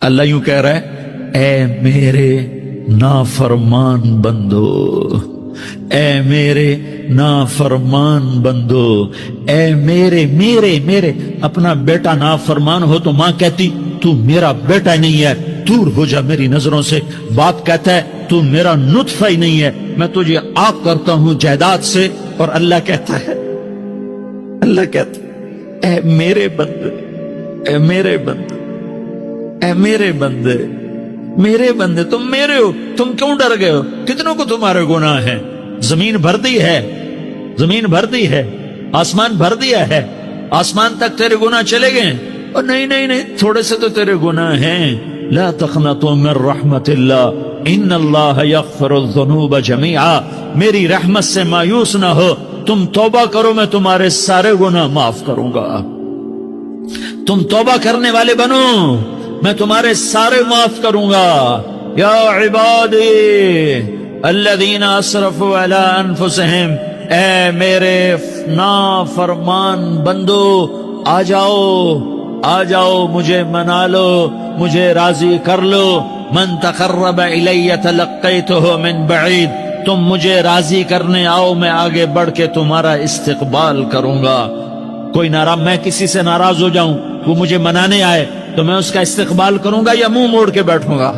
اللہ یوں کہہ رہا ہے، اے میرے نافرمان بندو، اے میرے نافرمان بندو، اے میرے میرے میرے اپنا بیٹا نافرمان ہو تو ماں کہتی تو میرا بیٹا ہی نہیں ہے، دور ہو جا میری نظروں سے۔ باپ کہتا ہے تو میرا نطفہ ہی نہیں ہے، میں تجھے آگ کرتا ہوں جائیداد سے۔ اور اللہ کہتا ہے، اللہ کہتا ہے، اے میرے بندے، اے میرے بندے، اے میرے بندے، میرے بندے، تم میرے ہو، تم کیوں ڈر گئے ہو؟ کتنوں کو تمہارے گناہ ہیں؟ زمین بھر دی ہے، زمین بھر دی ہے، آسمان بھر دیا ہے، آسمان تک تیرے گناہ چلے گئے۔ اور نہیں نہیں نہیں، تھوڑے سے تو تیرے گناہ ہیں۔ لا تقنطوا من رحمت اللہ ان اللہ یغفر الذنوب جميعا، میری رحمت سے مایوس نہ ہو، تم توبہ کرو، میں تمہارے سارے گناہ معاف کروں گا۔ تم توبہ کرنے والے بنو، میں تمہارے سارے معاف کروں گا۔ یا عبادی الذین اسرفوا علی انفسہم، اے میرے نافرمان بندو، آ جاؤ، آ جاؤ، مجھے منا لو، مجھے راضی کر لو۔ من تقرب الی تلقیتہ من بعید، تم مجھے راضی کرنے آؤ، میں آگے بڑھ کے تمہارا استقبال کروں گا۔ کوئی ناراض، میں کسی سے ناراض ہو جاؤں، وہ مجھے منانے آئے تو میں اس کا استقبال کروں گا یا منہ موڑ کے بیٹھوں گا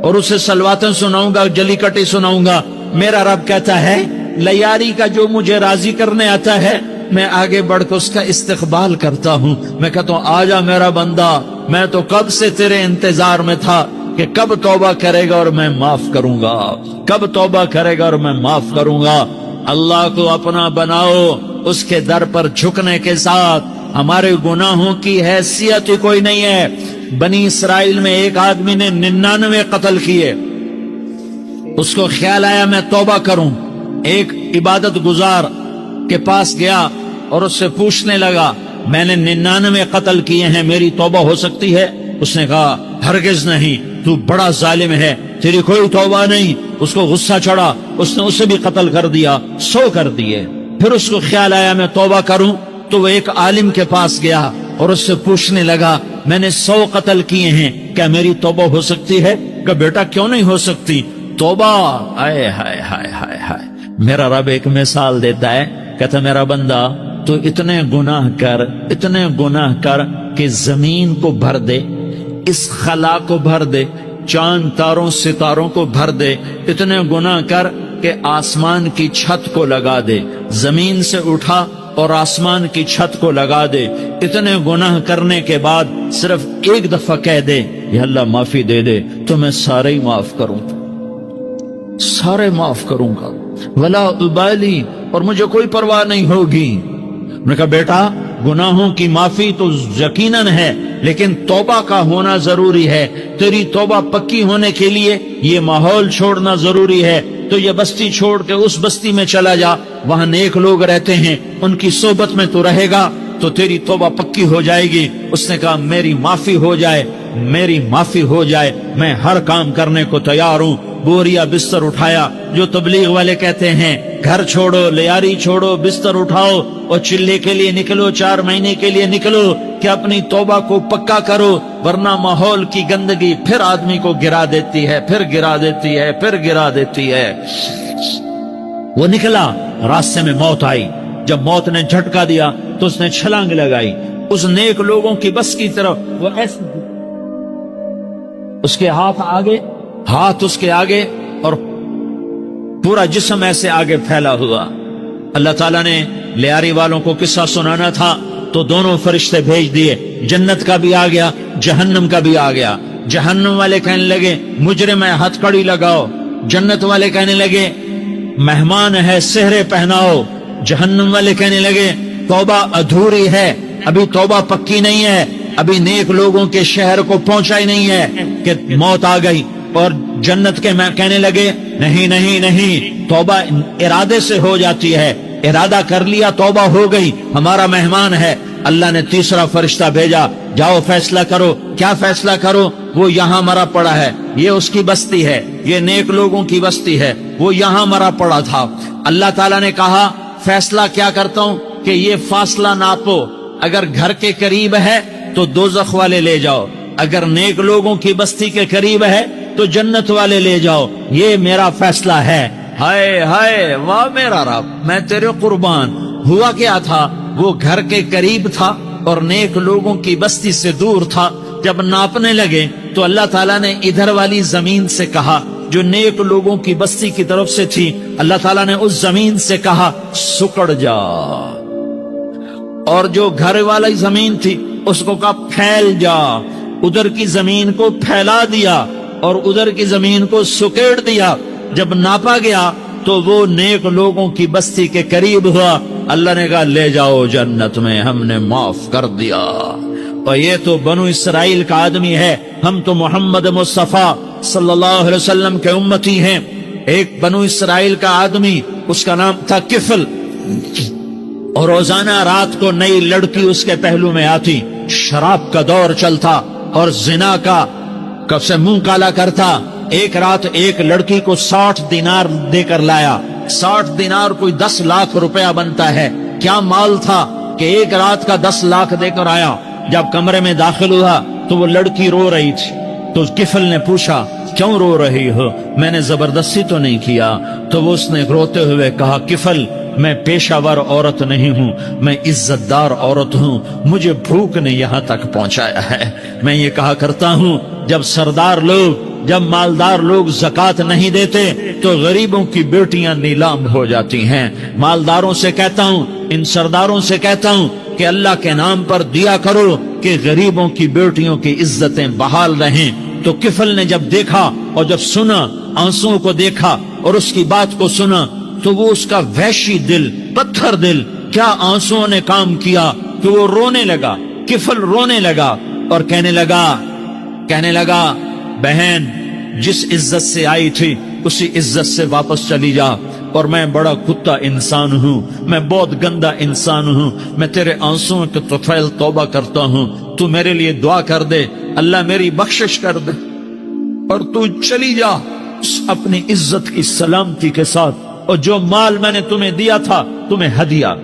اور اسے سلواتیں سناؤں گا، جلی کٹی سناؤں گا؟ میرا رب کہتا ہے لیاری کا جو مجھے راضی کرنے آتا ہے، میں آگے بڑھ کے اس کا استقبال کرتا ہوں۔ میں کہتا ہوں آجا میرا بندہ، میں تو کب سے تیرے انتظار میں تھا کہ کب توبہ کرے گا اور میں معاف کروں گا، کب توبہ کرے گا اور میں معاف کروں گا۔ اللہ کو اپنا بناؤ، اس کے در پر جھکنے کے ساتھ ہمارے گناہوں کی حیثیت ہی کوئی نہیں ہے۔ بنی اسرائیل میں ایک آدمی نے 99 قتل کیے، اس کو خیال آیا میں توبہ کروں، ایک عبادت گزار کے پاس گیا اور اس سے پوچھنے لگا میں نے 99 قتل کیے ہیں، میری توبہ ہو سکتی ہے؟ اس نے کہا ہرگز نہیں، تو بڑا ظالم ہے، تیری کوئی توبہ نہیں۔ اس کو غصہ چڑھا، اس نے اسے بھی قتل کر دیا، 100 کر دیے۔ پھر اس کو خیال آیا میں توبہ کروں، تو وہ ایک عالم کے پاس گیا اور اس سے پوچھنے لگا میں نے 100 قتل کیے ہیں، کیا میری توبہ ہو سکتی ہے؟ کہ بیٹا کیوں نہیں ہو سکتی توبہ؟ آئے ہائے ہائے ہائے ہائے۔ میرا رب ایک مثال دیتا ہے، کہتا میرا بندہ تو اتنے گناہ کر، اتنے گناہ کر کہ زمین کو بھر دے، اس خلا کو بھر دے، چاند تاروں ستاروں کو بھر دے، اتنے گناہ کر کہ آسمان کی چھت کو لگا دے، زمین سے اٹھا اور آسمان کی چھت کو لگا دے۔ اتنے گناہ کرنے کے بعد صرف ایک دفعہ کہہ دے یا اللہ معافی دے دے، تو میں سارے ہی معاف کروں، سارے معاف کروں گا، ولا ابالی، اور مجھے کوئی پرواہ نہیں ہوگی۔ میں نے کہا بیٹا گناہوں کی معافی تو یقیناً ہے، لیکن توبہ کا ہونا ضروری ہے۔ تیری توبہ پکی ہونے کے لیے یہ ماحول چھوڑنا ضروری ہے۔ تو یہ بستی چھوڑ کے اس بستی میں چلا جا، وہاں نیک لوگ رہتے ہیں، ان کی صحبت میں تو رہے گا تو تیری توبہ پکی ہو جائے گی۔ اس نے کہا میری معافی ہو جائے، میری معافی ہو جائے، میں ہر کام کرنے کو تیار ہوں۔ بوریا بستر اٹھایا، جو تبلیغ والے کہتے ہیں گھر چھوڑو، لیاری چھوڑو، بستر اٹھاؤ اور چلے کے لیے نکلو، 4 مہینے کے لیے نکلو کہ اپنی توبہ کو پکا کرو، ورنہ ماحول کی گندگی پھر آدمی کو گرا دیتی ہے، پھر گرا دیتی ہے، پھر گرا دیتی ہے۔ وہ نکلا، راستے میں موت آئی، جب موت نے جھٹکا دیا تو اس نے چھلانگ لگائی اس نیک لوگوں کی بس کی طرف۔ وہ ایسے اس کے ہاتھ آگے، ہاتھ اس کے آگے اور پورا جسم ایسے آگے پھیلا ہوا۔ اللہ تعالیٰ نے لیاری والوں کو قصہ سنانا تھا تو دونوں فرشتے بھیج دیے، جنت کا بھی آ گیا، جہنم کا بھی آ گیا۔ جہنم والے کہنے لگے مجرم ہے، ہتھ کڑی لگاؤ۔ جنت والے کہنے لگے مہمان ہے، سہرے پہناؤ۔ جہنم والے کہنے لگے توبہ ادھوری ہے، ابھی توبہ پکی نہیں ہے، ابھی نیک لوگوں کے شہر کو پہنچا ہی نہیں ہے کہ موت آ گئی۔ اور جنت کے میں کہنے لگے نہیں نہیں نہیں، توبہ ارادے سے ہو جاتی ہے، ارادہ کر لیا توبہ ہو گئی، ہمارا مہمان ہے۔ اللہ نے تیسرا فرشتہ بھیجا، جاؤ فیصلہ کرو۔ کیا فیصلہ کرو؟ وہ یہاں مرا پڑا ہے، یہ اس کی بستی ہے، یہ نیک لوگوں کی بستی ہے، وہ یہاں مرا پڑا تھا۔ اللہ تعالیٰ نے کہا فیصلہ کیا کرتا ہوں کہ یہ فاصلہ ناپو، اگر گھر کے قریب ہے تو دوزخ والے لے جاؤ، اگر نیک لوگوں کی بستی کے قریب ہے تو جنت والے لے جاؤ، یہ میرا فیصلہ ہے۔ ہائے ہائے واہ میرا رب، میں تیرے قربان۔ ہوا کیا تھا، وہ گھر کے قریب تھا اور نیک لوگوں کی بستی سے دور تھا۔ جب ناپنے لگے تو اللہ تعالیٰ نے ادھر والی زمین سے کہا جو نیک لوگوں کی بستی کی طرف سے تھی، اللہ تعالیٰ نے اس زمین سے کہا سکڑ جا، اور جو گھر والی زمین تھی اس کو کہا پھیل جا۔ ادھر کی زمین کو پھیلا دیا اور ادھر کی زمین کو سکیڑ دیا۔ جب ناپا گیا تو وہ نیک لوگوں کی بستی کے قریب ہوا۔ اللہ نے کہا لے جاؤ جنت میں، ہم نے معاف کر دیا۔ اور یہ تو بنو اسرائیل کا آدمی ہے، ہم تو محمد مصطفیٰ صلی اللہ علیہ وسلم کے امتی ہیں۔ ایک بنو اسرائیل کا آدمی، اس کا نام تھا کفل، اور روزانہ رات کو نئی لڑکی اس کے پہلو میں آتی، شراب کا دور چلتا اور زنا کا کب سے منہ کالا کرتا۔ ایک رات ایک لڑکی کو 60 دینار دے کر لایا۔ 60 دینار کوئی 10 لاکھ روپیہ بنتا ہے۔ کیا مال تھا کہ ایک رات کا 10 لاکھ دے کر آیا۔ جب کمرے میں داخل ہوا تو وہ لڑکی رو رہی تھی، تو کفل نے پوچھا کیوں رو رہی ہو، میں نے زبردستی تو نہیں کیا؟ تو وہ اس نے روتے ہوئے کہا کفل میں پیشہ ور عورت نہیں ہوں، میں عزت دار عورت ہوں، مجھے بھوک نے یہاں تک پہنچایا ہے۔ میں یہ کہا کرتا ہوں جب سردار لوگ، جب مالدار لوگ زکوٰۃ نہیں دیتے تو غریبوں کی بیٹیاں نیلام ہو جاتی ہیں۔ مالداروں سے کہتا ہوں، ان سرداروں سے کہتا ہوں کہ اللہ کے نام پر دیا کرو کہ غریبوں کی بیٹیوں کی عزتیں بحال رہیں۔ تو کفل نے جب دیکھا اور جب سنا، آنسوؤں کو دیکھا اور اس کی بات کو سنا، تو وہ اس کا وحشی دل، پتھر دل، کیا آنسوؤں نے کام کیا کہ وہ رونے لگا۔ کفل رونے لگا اور کہنے لگا بہن جس عزت سے آئی تھی اسی عزت سے واپس چلی جا، اور میں بڑا کتا انسان ہوں، میں بہت گندا انسان ہوں، میں تیرے آنسوؤں کے طفیل توبہ کرتا ہوں، تو میرے لیے دعا کر دے، اللہ میری بخشش کر دے، اور تو چلی جا اپنی عزت کی سلامتی کے ساتھ، اور جو مال میں نے تمہیں دیا تھا تمہیں ہدیہ۔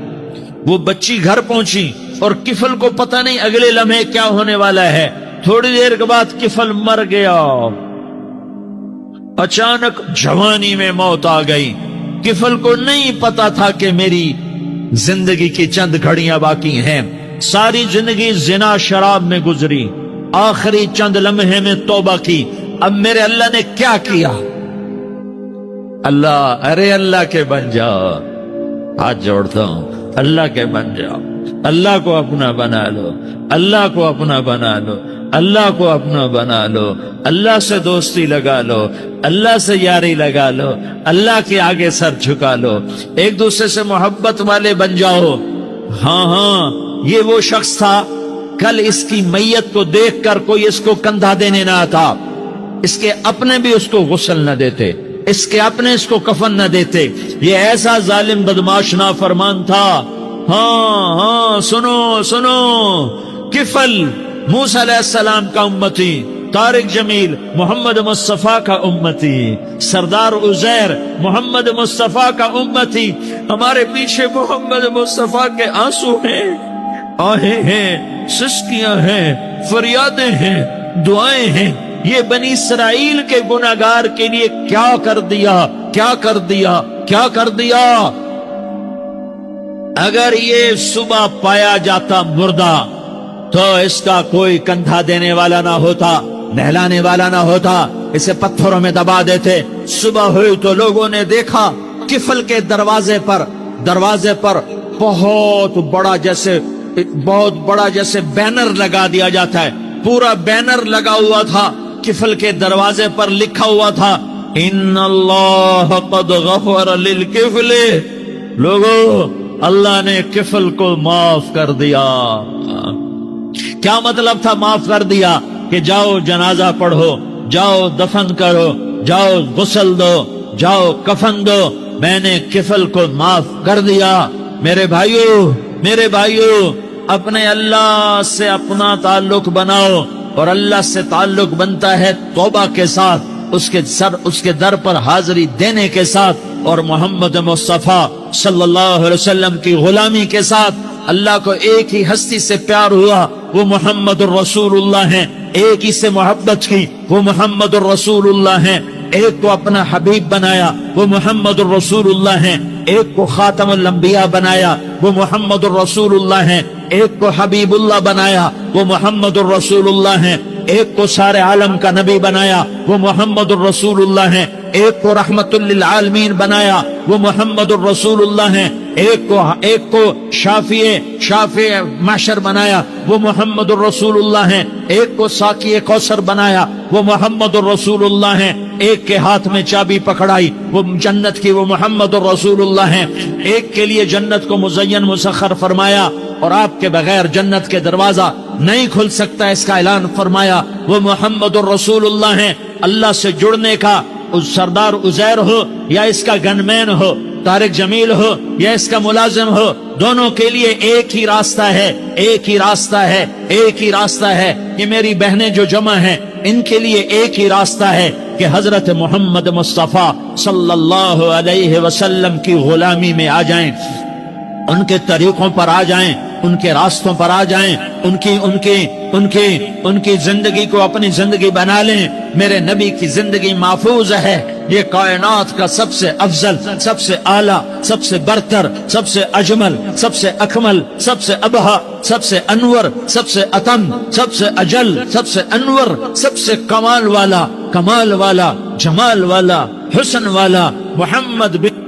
وہ بچی گھر پہنچی اور کفل کو پتہ نہیں اگلے لمحے کیا ہونے والا ہے۔ تھوڑی دیر کے بعد کفل مر گیا، اچانک جوانی میں موت آ گئی۔ کفل کو نہیں پتا تھا کہ میری زندگی کی چند گھڑیاں باقی ہیں۔ ساری زندگی زنا شراب میں گزری، آخری چند لمحے میں توبہ کی۔ اب میرے اللہ نے کیا کیا؟ اللہ، ارے اللہ کے بن جاؤ، ہاتھ جوڑتا ہوں، اللہ کے بن جاؤ، اللہ کو اپنا بنا لو، اللہ کو اپنا بنا لو، اللہ کو اپنا بنا لو، اللہ سے دوستی لگا لو، اللہ سے یاری لگا لو، اللہ کے آگے سر جھکا لو، ایک دوسرے سے محبت والے بن جاؤ۔ ہاں یہ وہ شخص تھا، کل اس کی میت کو دیکھ کر کوئی اس کو کندھا دینے نہ آتا، اس کے اپنے بھی اس کو غسل نہ دیتے، اس کے اپنے اس کو کفن نہ دیتے۔ یہ ایسا ظالم بدماش نافرمان تھا۔ ہاں سنو، کفل موسیٰ علیہ السلام کا امتی، طارق جمیل محمد مصطفیٰ کا امتی، سردار عزیر محمد مصطفیٰ کا امتی۔ ہمارے پیچھے محمد مصطفیٰ کے آنسو ہیں، آہیں ہیں، سسکیاں ہیں، فریادیں ہیں، دعائیں ہیں۔ یہ بنی اسرائیل کے گناہگار کے لیے کیا کر دیا۔ اگر یہ صبح پایا جاتا مردہ تو اس کا کوئی کندھا دینے والا نہ ہوتا، نہلانے والا نہ ہوتا، اسے پتھروں میں دبا دیتے۔ صبح ہوئی تو لوگوں نے دیکھا کفل کے دروازے پر بہت بڑا جیسے بینر لگا دیا جاتا ہے، پورا بینر لگا ہوا تھا۔ کفل کے دروازے پر لکھا ہوا تھا ان اللہ قد غفر للکفل، لوگو اللہ نے کفل کو معاف کر دیا۔ کیا مطلب تھا معاف کر دیا؟ کہ جاؤ جنازہ پڑھو، جاؤ دفن کرو، جاؤ غسل دو، جاؤ کفن دو، میں نے کفل کو معاف کر دیا۔ میرے بھائیو اپنے اللہ سے اپنا تعلق بناؤ، اور اللہ سے تعلق بنتا ہے توبہ کے ساتھ، اس کے در پر حاضری دینے کے ساتھ، اور محمد مصطفیٰ صلی اللہ علیہ وسلم کی غلامی کے ساتھ۔ اللہ کو ایک ہی ہستی سے پیار ہوا، وہ محمد الرسول اللہ ہیں۔ ایک ہی سے محبت کی، وہ محمد الرسول اللہ ہیں، ایک کو اپنا حبیب بنایا، وہ محمد الرسول اللہ ہیں، ایک کو خاتم الانبیاء بنایا، وہ محمد الرسول اللہ ہیں، ایک کو حبیب اللہ بنایا، وہ محمد الرسول اللہ ہیں، ایک کو سارے عالم کا نبی بنایا، وہ محمد الرسول اللہ ہیں، ایک کو رحمت للعالمین بنایا، وہ محمد الرسول اللہ ہیں، ایک کو شافع محشر بنایا، وہ محمد الرسول اللہ ہیں، ایک کو ساقی کوثر بنایا، وہ محمد الرسول اللہ ہیں، ایک کے ہاتھ میں چابی پکڑائی وہ جنت کی، وہ محمد الرسول اللہ ہیں، ایک کے لیے جنت کو مزین مسخر فرمایا اور آپ کے بغیر جنت کے دروازہ نہیں کھل سکتا اس کا اعلان فرمایا، وہ محمد الرسول اللہ ہیں۔ اللہ سے جڑنے کا سردار عزیر ہو یا اس کا گنمین ہو، طارق جمیل ہو یا اس کا ملازم ہو، دونوں کے لیے ایک ہی راستہ ہے، ایک ہی راستہ ہے، ایک ہی راستہ ہے۔ یہ میری بہنیں جو جمع ہیں ان کے لیے ایک ہی راستہ ہے کہ حضرت محمد مصطفیٰ صلی اللہ علیہ وسلم کی غلامی میں آ جائیں، ان کے طریقوں پر آ جائیں، ان کے راستوں پر آ جائیں، ان کی زندگی کو اپنی زندگی بنا لیں۔ میرے نبی کی زندگی محفوظ ہے، یہ کائنات کا سب سے افضل، سب سے اعلیٰ، سب سے برتر، سب سے اجمل، سب سے اکمل، سب سے ابہا، سب سے انور، سب سے اتم، سب سے اجل، سب سے انور، سب سے کمال والا، جمال والا، حسن والا محمد بن،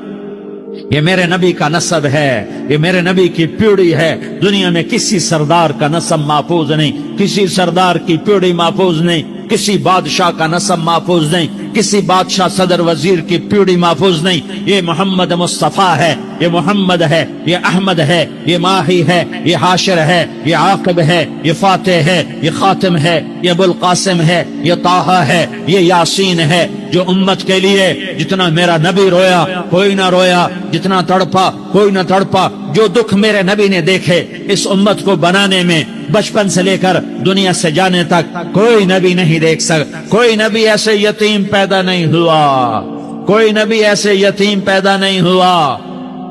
یہ میرے نبی کا نسب ہے، یہ میرے نبی کی پیڑھی ہے۔ دنیا میں کسی سردار کا نسب محفوظ نہیں، کسی سردار کی پیڑھی محفوظ نہیں، کسی بادشاہ کا نسب محفوظ نہیں، کسی بادشاہ صدر وزیر کی پیڑھی محفوظ نہیں۔ یہ محمد مصطفیٰ ہے، یہ محمد ہے، یہ احمد ہے، یہ ماہی ہے، یہ حاشر ہے، یہ عاقب ہے، یہ فاتح ہے، یہ خاتم ہے، یہ ابو القاسم ہے، یہ طٰہٰ ہے، یہ یاسین ہے۔ جو امت کے لیے جتنا میرا نبی رویا کوئی نہ رویا، جتنا تڑپا کوئی نہ تڑپا، جو دکھ میرے نبی نے دیکھے اس امت کو بنانے میں، بچپن سے لے کر دنیا سے جانے تک کوئی نبی نہیں دیکھ سکتا۔ کوئی نبی ایسے یتیم پیدا نہیں ہوا، کوئی نبی ایسے یتیم پیدا نہیں ہوا،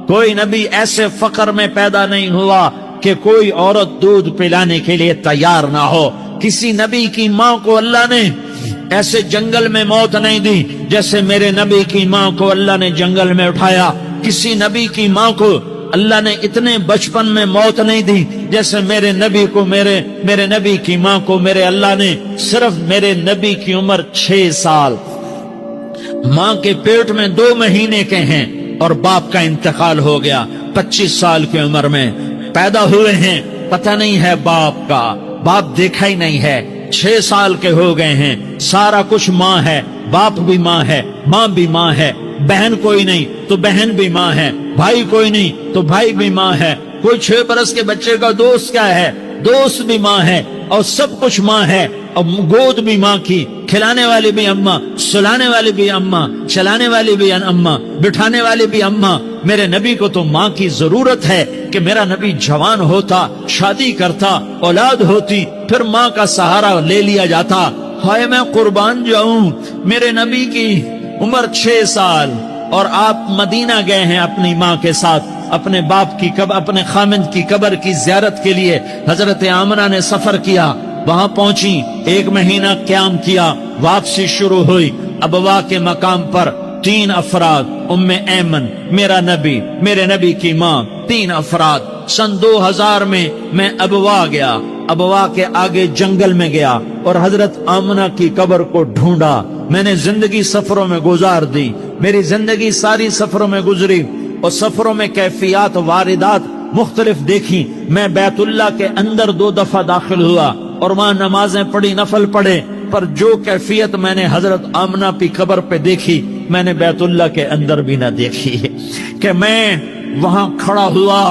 کوئی نبی ایسے فقر میں پیدا نہیں ہوا کہ کوئی عورت دودھ پلانے کے لیے تیار نہ ہو۔ کسی نبی کی ماں کو اللہ نے ایسے جنگل میں موت نہیں دی جیسے میرے نبی کی ماں کو اللہ نے جنگل میں اٹھایا۔ کسی نبی کی ماں کو اللہ نے اتنے بچپن میں موت نہیں دی جیسے میرے نبی کو، میرے نبی کی ماں کو میرے اللہ نے صرف میرے نبی کی عمر 6 سال، ماں کے پیٹ میں 2 مہینے کے ہیں اور باپ کا انتقال ہو گیا 25 سال کی عمر میں پیدا ہوئے ہیں، پتہ نہیں ہے باپ کا، باپ دیکھا ہی نہیں ہے، 6 سال کے ہو گئے ہیں، سارا کچھ ماں ہے، باپ بھی ماں ہے، ماں بھی ماں ہے، بہن کوئی نہیں تو بہن بھی ماں ہے، بھائی کوئی نہیں تو بھائی بھی ماں ہے، کوئی 6 برس کے بچے کا دوست کیا ہے، دوست بھی ماں ہے، اور سب کچھ ماں ہے، اور گود بھی ماں کی، کھلانے والی بھی اماں، سلانے والی بھی اماں، چلانے والی بھی اماں، بٹھانے والی بھی اماں۔ میرے نبی کو تو ماں کی ضرورت ہے کہ میرا نبی جوان ہوتا، شادی کرتا، اولاد ہوتی، پھر ماں کا سہارا لے لیا جاتا۔ ہائے میں قربان جاؤں، میرے نبی کی عمر 6 سال اور آپ مدینہ گئے ہیں اپنی ماں کے ساتھ، اپنے باپ کی اپنے خامند کی قبر کی زیارت کے لیے حضرت آمنہ نے سفر کیا، وہاں پہنچی، 1 مہینہ قیام کیا، واپسی شروع ہوئی۔ ابوا کے مقام پر 3 افراد، ام ایمن، میرا نبی، میرے نبی کی ماں، 3 افراد۔ سن 2000 میں ابوا گیا، ابوا کے آگے جنگل میں گیا اور حضرت آمنہ کی قبر کو ڈھونڈا۔ میں نے زندگی سفروں میں گزار دی، میری زندگی ساری سفروں میں گزری، اور سفروں میں کیفیات واردات مختلف دیکھی۔ میں بیت اللہ کے اندر 2 دفعہ داخل ہوا اور وہاں نمازیں پڑھی، نفل پڑھے، پر جو کیفیت میں نے حضرت آمنہ کی قبر پہ دیکھی میں نے بیت اللہ کے اندر بھی نہ دیکھی، کہ میں وہاں کھڑا ہوا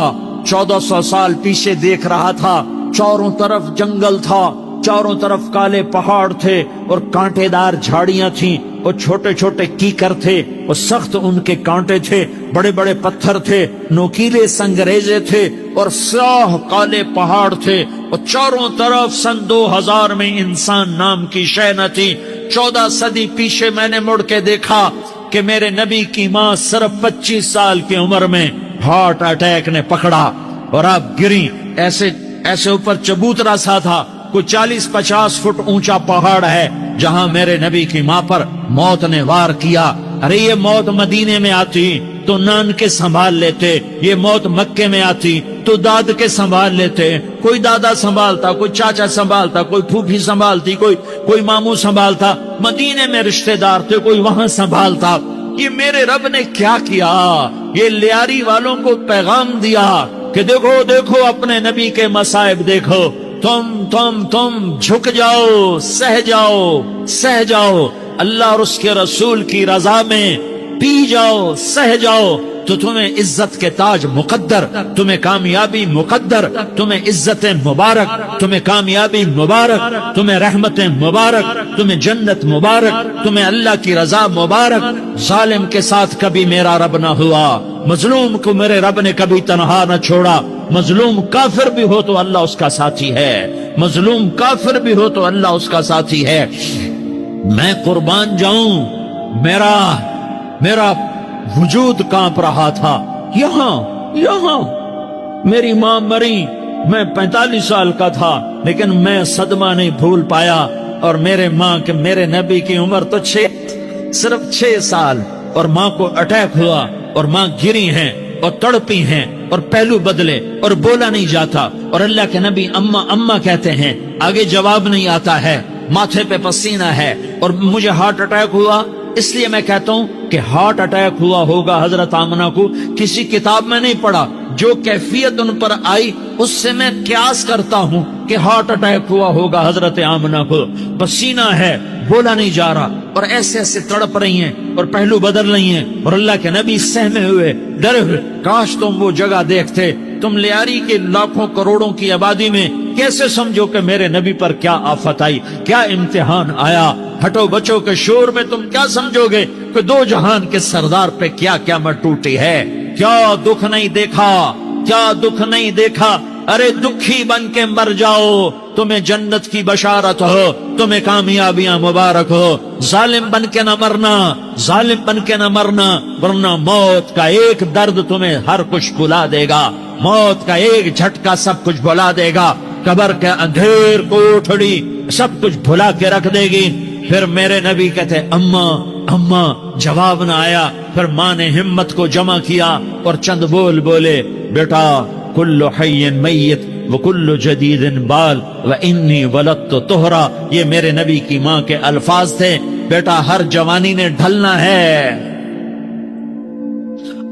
1400 سال پیچھے دیکھ رہا تھا، چاروں طرف جنگل تھا، چاروں طرف کالے پہاڑ تھے اور کانٹے دار جھاڑیاں تھیں اور چھوٹے چھوٹے کیکر تھے اور سخت ان کے کانٹے تھے، بڑے بڑے پتھر تھے، نوکیلے سنگریزے تھے اور سیاہ کالے پہاڑ تھے، اور چاروں طرف سن 2000 میں انسان نام کی شے نہ تھی۔ 14 صدی پیچھے میں نے مڑ کے دیکھا کہ میرے نبی کی ماں صرف 25 سال کی عمر میں ہارٹ اٹیک نے پکڑا اور آپ گری، ایسے اوپر چبوترا سا تھا، کوئی 40-50 فٹ اونچا پہاڑ ہے جہاں میرے نبی کی ماں پر موت نے وار کیا. ارے یہ موت مدینے میں آتی تو نان کے سنبھال لیتے، یہ موت مکے میں آتی تو داد کے سنبھال لیتے. کوئی دادا سنبھالتا، کوئی چاچا سنبھالتا، کوئی پھوپھی سنبھالتی، کوئی ماموں سنبھالتا. مدینے میں رشتہ دار تھے، کوئی وہاں سنبھالتا. یہ میرے رب نے کیا کیا؟ یہ لیاری والوں کو پیغام دیا کہ دیکھو دیکھو اپنے نبی کے مصائب دیکھو. تم جھک جاؤ، سہ جاؤ اللہ اور اس کے رسول کی رضا میں، پی جاؤ، سہ جاؤ تو تمہیں عزت کے تاج مقدر، تمہیں کامیابی مقدر، تمہیں عزت مبارک، تمہیں کامیابی مبارک، تمہیں رحمت مبارک، تمہیں جنت مبارک، تمہیں اللہ کی رضا مبارک. ظالم کے ساتھ کبھی میرا رب نہ ہوا، مظلوم کو میرے رب نے کبھی تنہا نہ چھوڑا. مظلوم کافر بھی ہو تو اللہ اس کا ساتھی ہے، مظلوم کافر بھی ہو تو اللہ اس کا ساتھی ہے. میں قربان جاؤں، میرا وجود کانپ رہا تھا. یہاں میری ماں مری، میں 45 سال کا تھا، لیکن میں صدمہ نہیں بھول پایا. اور میرے نبی کی عمر تو صرف 6 سال، اور ماں کو اٹیک ہوا اور ماں گری ہیں اور تڑپی ہیں اور پہلو بدلے اور بولا نہیں جاتا. اور اللہ کے نبی اماں کہتے ہیں، آگے جواب نہیں آتا ہے، ماتھے پہ پسینہ ہے. اور مجھے ہارٹ اٹیک ہوا، اس لیے میں کہتا ہوں کہ ہارٹ اٹیک ہوا ہوگا حضرت آمنہ کو، کسی کتاب میں نہیں پڑھا. جو کیفیت ان پر آئی اس سے میں قیاس کرتا ہوں کہ ہارٹ اٹیک ہوا ہوگا حضرت آمنہ کو. پسینہ ہے، بولا نہیں جا رہا، اور ایسے تڑپ رہی ہیں اور پہلو بدل رہی ہیں. اور اللہ کے نبی سہمے ہوئے، ڈرے ہوئے. کاش تم وہ جگہ دیکھتے. تم لیاری کے لاکھوں کروڑوں کی آبادی میں کیسے سمجھو کہ میرے نبی پر کیا آفت آئی، کیا امتحان آیا. ہٹو بچوں کے شور میں تم کیا سمجھو گے کہ 2 جہان کے سردار پہ کیا قیامت ٹوٹی ہے. کیا دکھ نہیں دیکھا، کیا دکھ نہیں دیکھا. ارے دکھی بن کے مر جاؤ، تمہیں جنت کی بشارت ہو، تمہیں کامیابیاں مبارک ہو. ظالم بن کے نہ مرنا، ظالم بن کے نہ مرنا، ورنہ موت کا ایک درد تمہیں ہر کچھ بھلا دے گا، موت کا ایک جھٹکا سب کچھ بھلا دے گا. قبر کے اندھیر کوٹھڑی سب کچھ بھلا کے رکھ دے گی. پھر میرے نبی کہتے اماں، جواب نہ آیا. پھر ماں نے ہمت کو جمع کیا اور چند بول بولے، بیٹا کل حی میت وکل جدید بال وانی ولدت طہرا. یہ میرے نبی کی ماں کے الفاظ تھے. بیٹا ہر جوانی نے ڈھلنا ہے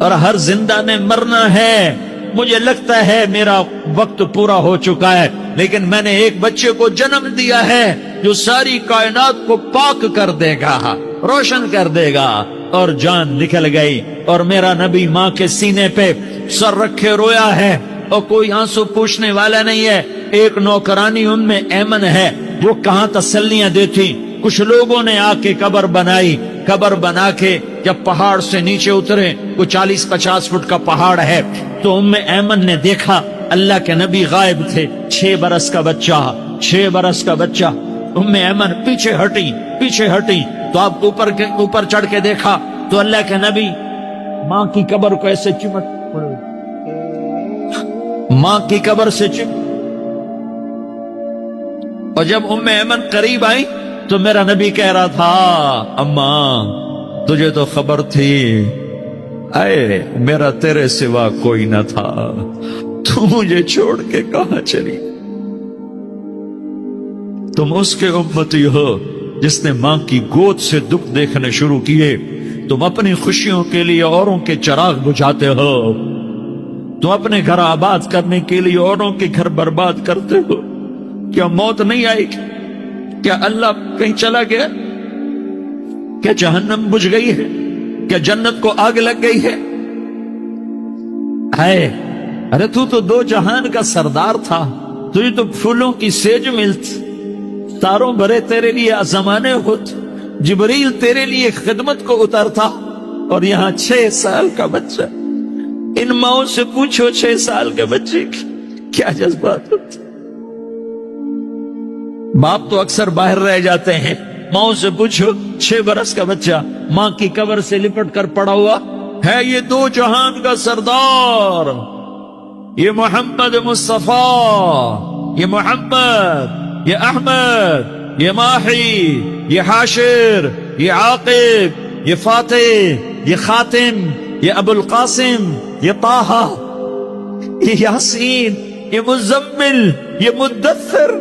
اور ہر زندہ نے مرنا ہے. مجھے لگتا ہے میرا وقت پورا ہو چکا ہے، لیکن میں نے ایک بچے کو جنم دیا ہے جو ساری کائنات کو پاک کر دے گا، روشن کر دے گا. اور جان نکل گئی، اور میرا نبی ماں کے سینے پہ سر رکھے رویا ہے، اور کوئی آنسو پوچھنے والا نہیں ہے. ایک نوکرانی ان میں ایمن ہے، وہ کہاں تسلیاں دیتی. کچھ لوگوں نے آ کے قبر بنائی، قبر بنا کے جب پہاڑ سے نیچے اترے، کوئی 40-50 فٹ کا پہاڑ ہے، تو ایمن نے دیکھا اللہ کے نبی غائب تھے. 6 برس کا بچہ. ایمن پیچھے ہٹی تو آپ اوپر چڑھ کے دیکھا تو اللہ کے نبی ماں کی قبر کو ایسے ماں کی قبر سے اور جب ایمن قریب آئی تو میرا نبی کہہ رہا تھا، اماں تجھے تو خبر تھی، اے میرا تیرے سوا کوئی نہ تھا، تو مجھے چھوڑ کے کہاں چلی. تم اس کے امتی ہو جس نے ماں کی گود سے دکھ دیکھنے شروع کیے. تم اپنی خوشیوں کے لیے اوروں کے چراغ بجھاتے ہو، تم اپنے گھر آباد کرنے کے لیے اوروں کے گھر برباد کرتے ہو. کیا موت نہیں آئی؟ کیا اللہ کہیں چلا گیا؟ کیا جہنم بجھ گئی ہے؟ کیا جنت کو آگ لگ گئی ہے؟ ارے تو 2 جہان کا سردار تھا، تجھے تو پھولوں کی سیج ملتی، تاروں بھرے تیرے لیے زمانے ہوتے، جبریل تیرے لیے خدمت کو اترتا، اور یہاں 6 سال کا بچہ. ان ماؤں سے پوچھو 6 سال کے بچے کی کیا جذبات ہوتے. باپ تو اکثر باہر رہ جاتے ہیں، ماؤں سے پوچھو 6 برس کا بچہ ماں کی قبر سے لپٹ کر پڑا ہوا ہے. یہ 2 جہان کا سردار، یہ محمد مصطفیٰ، یہ محمد یہ احمد، یہ ماہی، یہ حاشر، یہ عاقب، یہ فاتح، یہ خاتم، یہ ابو القاسم، یہ طہ، یہ یاسین، یہ مزمل، یہ مدثر،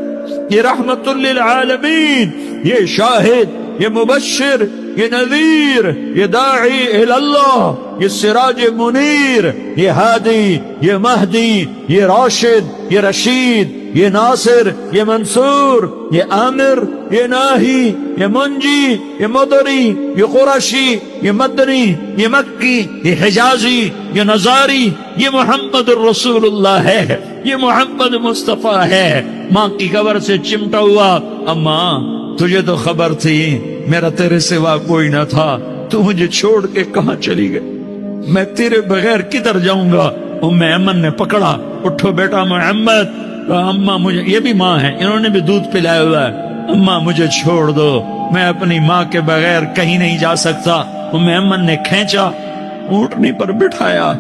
یہ رحمت للعالمین، یہ شاہد، یہ مبشر، یہ نذیر، یہ داعی اللہ، یہ سراج منیر، یہ ہادی، یہ مہدی، یہ راشد، یہ رشید، یہ ناصر، یہ منصور، یہ عامر، یہ ناہی، یہ منجی، یہ مدری، یہ قرشی، یہ مدنی، یہ مکی، یہ حجازی، یہ نظاری، یہ محمد الرسول اللہ ہے، یہ محمد مصطفیٰ ہے۔ ماں کی قبر سے چمٹا ہوا، اماں تجھے تو خبر تھی میرا تیرے سوا کوئی نہ تھا، تو مجھے چھوڑ کے کہاں چلی گئی، میں تیرے بغیر کدھر جاؤں گا۔ ام ایمن نے پکڑا، اٹھو بیٹا محمد۔ اماں مجھے، یہ بھی ماں ہے، انہوں نے بھی دودھ پلایا ہوا ہے، اماں مجھے چھوڑ دو، میں اپنی ماں کے بغیر کہیں نہیں جا سکتا۔ ام ایمن نے کھینچا، اونٹنی پر بٹھایا،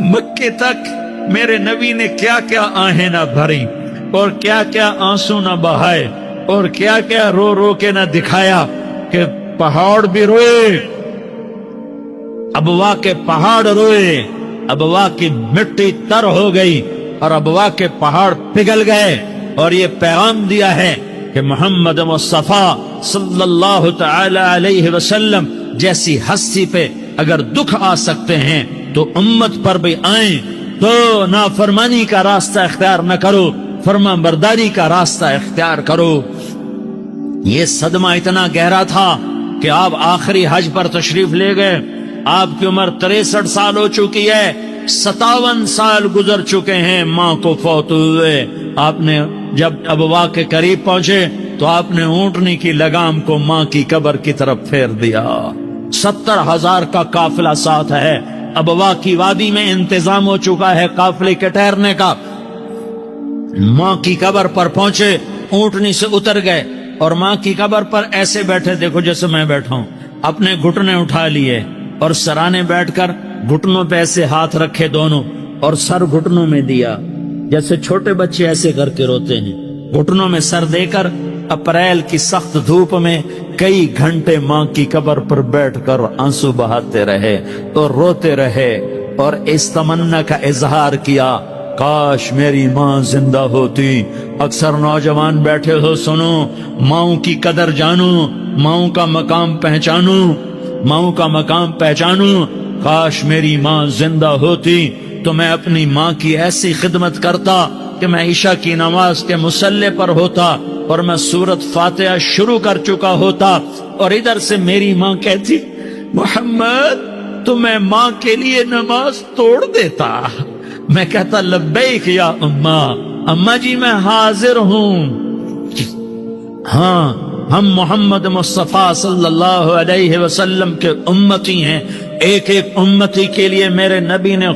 مکے تک میرے نبی نے کیا کیا آہیں نہ بھری، اور کیا کیا آنسو نہ بہائے، اور کیا کیا رو رو کے نہ دکھایا کہ پہاڑ بھی روئے، ابوا کے پہاڑ روئے، ابوا کی مٹی تر ہو گئی اور ابوا کے پہاڑ پگھل گئے، اور یہ پیغام دیا ہے کہ محمد مصطفیٰ صلی اللہ تعالی علیہ وسلم جیسی ہستی پہ اگر دکھ آ سکتے ہیں تو امت پر بھی آئیں، تو نافرمانی کا راستہ اختیار نہ کرو، فرما برداری کا راستہ اختیار کرو۔ یہ صدمہ اتنا گہرا تھا کہ آپ آخری حج پر تشریف لے گئے، آپ کی عمر 63 سال ہو چکی ہے، 57 سال گزر چکے ہیں ماں کو فوت ہوئے۔ آپ نے جب ابوا کے قریب پہنچے تو آپ نے اونٹنی کی لگام کو ماں کی قبر کی طرف پھیر دیا۔ 70,000 کا قافلہ ساتھ ہے، ابوا کی وادی میں انتظام ہو چکا ہے قافلے کے ٹھہرنے کا۔ ماں کی قبر پر پہنچے، اونٹنی سے اتر گئے اور ماں کی قبر پر ایسے بیٹھے، دیکھو جیسے میں بیٹھا ہوں، اپنے گھٹنے اٹھا لیے اور سرانے بیٹھ کر گھٹنوں پہ ایسے ہاتھ رکھے دونوں اور سر گھٹنوں میں دیا، جیسے چھوٹے بچے ایسے کر کے روتے ہیں، گھٹنوں میں سر دے کر اپریل کی سخت دھوپ میں کئی گھنٹے ماں کی قبر پر بیٹھ کر آنسو بہاتے رہے اور روتے رہے اور اس تمنا کا اظہار کیا، کاش میری ماں زندہ ہوتی۔ اکثر نوجوان بیٹھے ہو، سنو، ماؤں کی قدر جانو، ماؤں کا مقام پہچانو، ماؤں کا مقام پہچانو۔ کاش میری ماں زندہ ہوتی تو میں اپنی ماں کی ایسی خدمت کرتا کہ میں عشاء کی نماز کے مصلی پر ہوتا اور میں سورت فاتحہ شروع کر چکا ہوتا، اور ادھر سے میری ماں کہتی، محمد تو میں ماں کے لیے نماز توڑ دیتا۔ میں کہتا، لبیک یا اماں، اماں جی میں حاضر ہوں۔ ہاں، ہم محمد مصطفیٰ صلی اللہ علیہ وسلم کے امتی ہیں، ایک ایک امتی کے لیے میرے نبی نے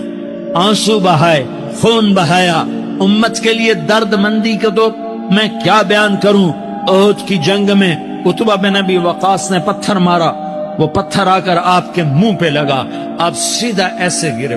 آنسو بہائے، خون بہایا، امت کے لیے درد مندی کو تو میں کیا بیان کروں۔ احد کی جنگ میں عتبہ بن ابی وقاص نے پتھر مارا، وہ پتھر آ کر آپ کے منہ پہ لگا، آپ سیدھا ایسے گرے،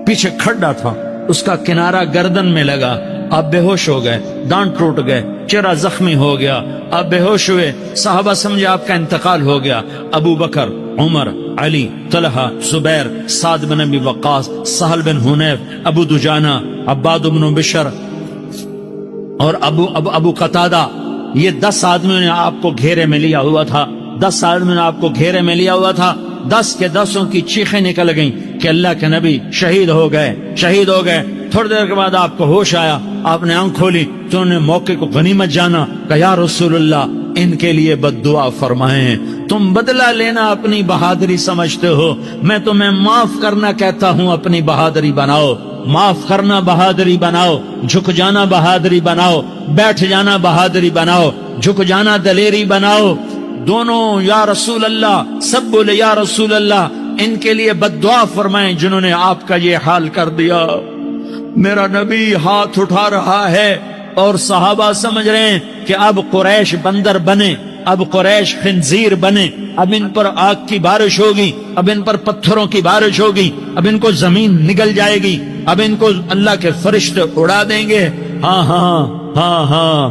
پیچھے کھڈا تھا، اس کا کنارہ گردن میں لگا، آپ بے ہوش ہو گئے، دانت ٹوٹ گئے، چہرہ زخمی ہو گیا، آپ بے ہوش ہوئے، صحابہ سمجھے آپ کا انتقال ہو گیا۔ ابو بکر، عمر، علی، طلحہ، زبیر، سعد بن ابی وقاص، سہل بن حنیف، ابو دجانہ، عباد بن بشر اور ابو قتادہ، یہ 10 آدمیوں نے آپ کو گھیرے میں لیا ہوا تھا، 10 آدمیوں نے آپ کو گھیرے میں لیا ہوا تھا۔ 10 کے 10 کی چیخیں نکل گئیں کہ اللہ کے نبی شہید ہو گئے۔ تھوڑی دیر کے بعد آپ کو ہوش آیا، آپ نے آنکھ کھولی تو انہوں نے موقع کو غنیمت جانا کہ یا رسول اللہ ان کے لیے بد دعا فرمائیں، تم بدلہ لینا اپنی بہادری سمجھتے ہو، میں تمہیں معاف کرنا کہتا ہوں، اپنی بہادری بناؤ، معاف کرنا بہادری بناؤ، جھک جانا بہادری بناؤ، بیٹھ جانا بہادری بناؤ، جھک جانا دلیری بناؤ۔ دونوں یا رسول اللہ، سب بولے یا رسول اللہ، ان کے لیے بد دعا فرمائیں جنہوں نے آپ کا یہ حال کر دیا۔ میرا نبی ہاتھ اٹھا رہا ہے اور صحابہ سمجھ رہے ہیں کہ اب قریش بندر بنے، اب قریش خنزیر بنے، اب ان پر آگ کی بارش ہوگی، اب ان پر پتھروں کی بارش ہوگی، اب ان کو زمین نگل جائے گی، اب ان کو اللہ کے فرشتے اڑا دیں گے۔ ہاں ہاں ہاں ہاں،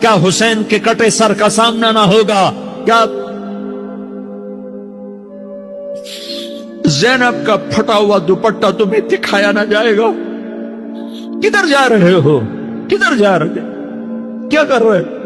کیا حسین کے کٹے سر کا سامنا نہ ہوگا؟ کیا زینب کا پھٹا ہوا دوپٹہ تمہیں دکھایا نہ جائے گا؟ کدھر جا رہے ہو؟ کدھر جا رہے؟ کیا کر رہے؟